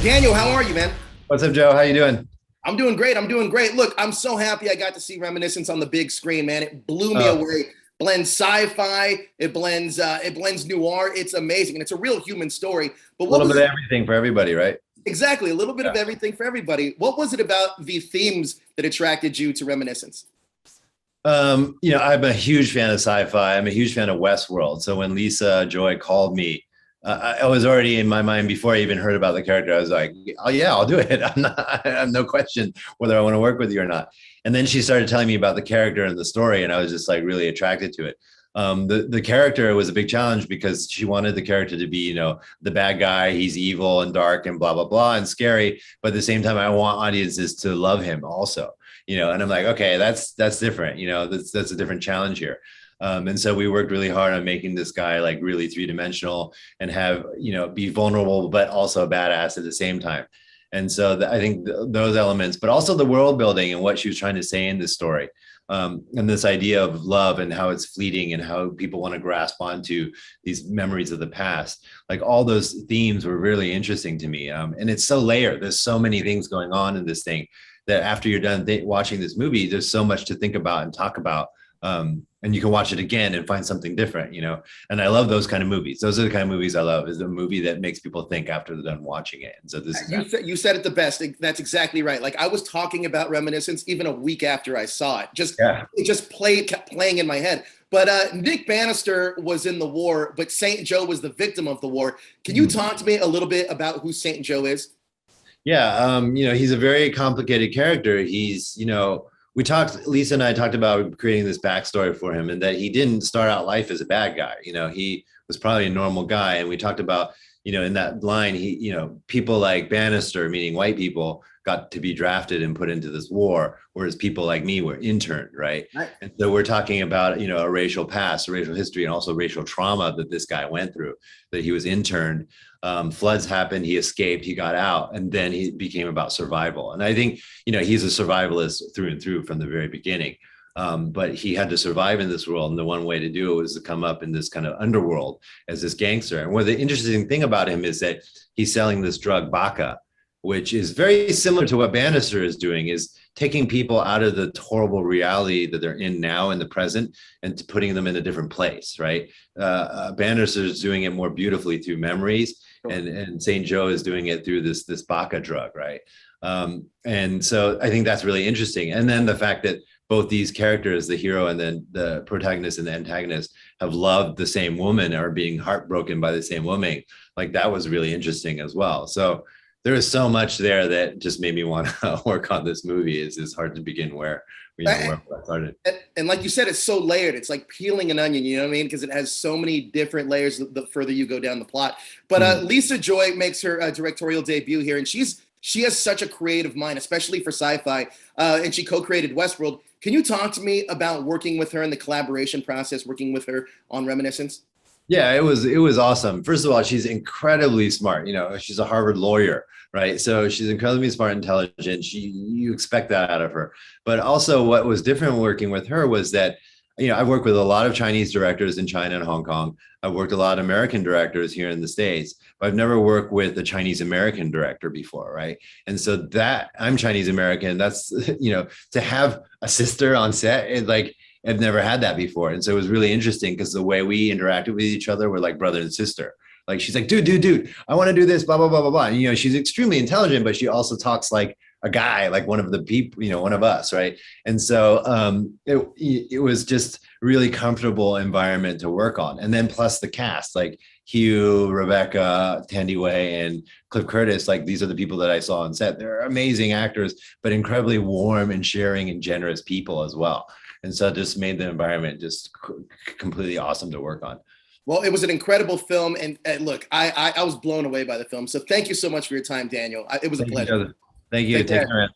Daniel, how are you, man? What's up, Joe? How you doing? I'm doing great. I'm doing great. Look, I'm so happy I got to see Reminiscence on the big screen, man. It blew me Uh, away. Blends sci-fi, it blends noir. It's amazing, and it's a real human story. But a what little was bit it of everything for everybody, right? exactly? A little bit of Yeah. everything for everybody. What was it about the themes that attracted you to Reminiscence? I'm a huge fan of sci-fi. I'm a huge fan of Westworld. So when Lisa Joy called me, I was already in my mind before I even heard about the character. I was like, "Oh yeah, I'll do it. I'm not. I have no question whether I want to work with you or not." And then she started telling me about the character and the story, and I was just like really attracted to it. The character was a big challenge because she wanted the character to be, the bad guy. He's evil and dark and blah blah blah and scary, but at the same time, I want audiences to love him also. And I'm like, okay, that's different. That's a different challenge here. And so we worked really hard on making this guy like really three-dimensional and have, be vulnerable, but also a badass at the same time. And so I think those elements, but also the world building and what she was trying to say in this story. And this idea of love and how it's fleeting and how people want to grasp onto these memories of the past. Like all those themes were really interesting to me. And it's so layered. There's so many things going on in this thing that after you're done watching this movie, there's so much to think about and talk about. And you can watch it again and find something different, And I love those kind of movies. Those are the kind of movies I love. Is a movie that makes people think after they're done watching it. And so this is You said it the best. That's exactly right. Like I was talking about Reminiscence even a week after I saw it. It just kept playing in my head. But Nick Bannister was in the war, but Saint Joe was the victim of the war. Can you talk to me a little bit about who Saint Joe is? Yeah, he's a very complicated character. Lisa and I talked about creating this backstory for him and that he didn't start out life as a bad guy. He was probably a normal guy. And we talked about, in that line, people like Bannister, meaning white people, got to be drafted and put into this war, whereas people like me were interned, right? Right. And so we're talking about, a racial past, a racial history, and also racial trauma that this guy went through, that he was interned. Floods happened, he escaped, he got out, and then he became about survival. And I think, he's a survivalist through and through from the very beginning. But he had to survive in this world. And the one way to do it was to come up in this kind of underworld as this gangster. And what the interesting thing about him is that he's selling this drug, Baca, which is very similar to what Bannister is doing, is taking people out of the horrible reality that they're in now in the present and putting them in a different place, right? Bannister is doing it more beautifully through memories, and St. Joe is doing it through this Baca drug, right? And so I think that's really interesting. And then the fact that both these characters, the hero and then the protagonist and the antagonist, have loved the same woman or being heartbroken by the same woman, like that was really interesting as well. So there is so much there that just made me want to work on this movie. It's hard to begin where I started. And like you said, it's so layered. It's like peeling an onion, you know what I mean? Because it has so many different layers the further you go down the plot. But Lisa Joy makes her directorial debut here, and she has such a creative mind, especially for sci-fi. And she co-created Westworld. Can you talk to me about working with her and the collaboration process, working with her on Reminiscence? Yeah, it was awesome. First of all, she's incredibly smart. She's a Harvard lawyer, right? So she's incredibly smart, intelligent. You expect that out of her. But also, what was different working with her was that, I've worked with a lot of Chinese directors in China and Hong Kong. I've worked a lot of American directors here in the States, but I've never worked with a Chinese American director before, right? And so that I'm Chinese American. That's to have a sister on set, I've never had that before. And so it was really interesting because the way we interacted with each other were like brother and sister. Like she's like, dude, I want to do this, blah, blah, blah, blah, blah. And, she's extremely intelligent, but she also talks like a guy, like one of the people, one of us, right? And so it was just really comfortable environment to work on. And then plus the cast, like Hugh, Rebecca, Tandy Way, and Cliff Curtis, like these are the people that I saw on set. They're amazing actors, but incredibly warm and sharing and generous people as well. And so it just made the environment just completely awesome to work on. Well, it was an incredible film. And look, I was blown away by the film. So thank you so much for your time, Daniel. It was a pleasure. Thank you. Take care.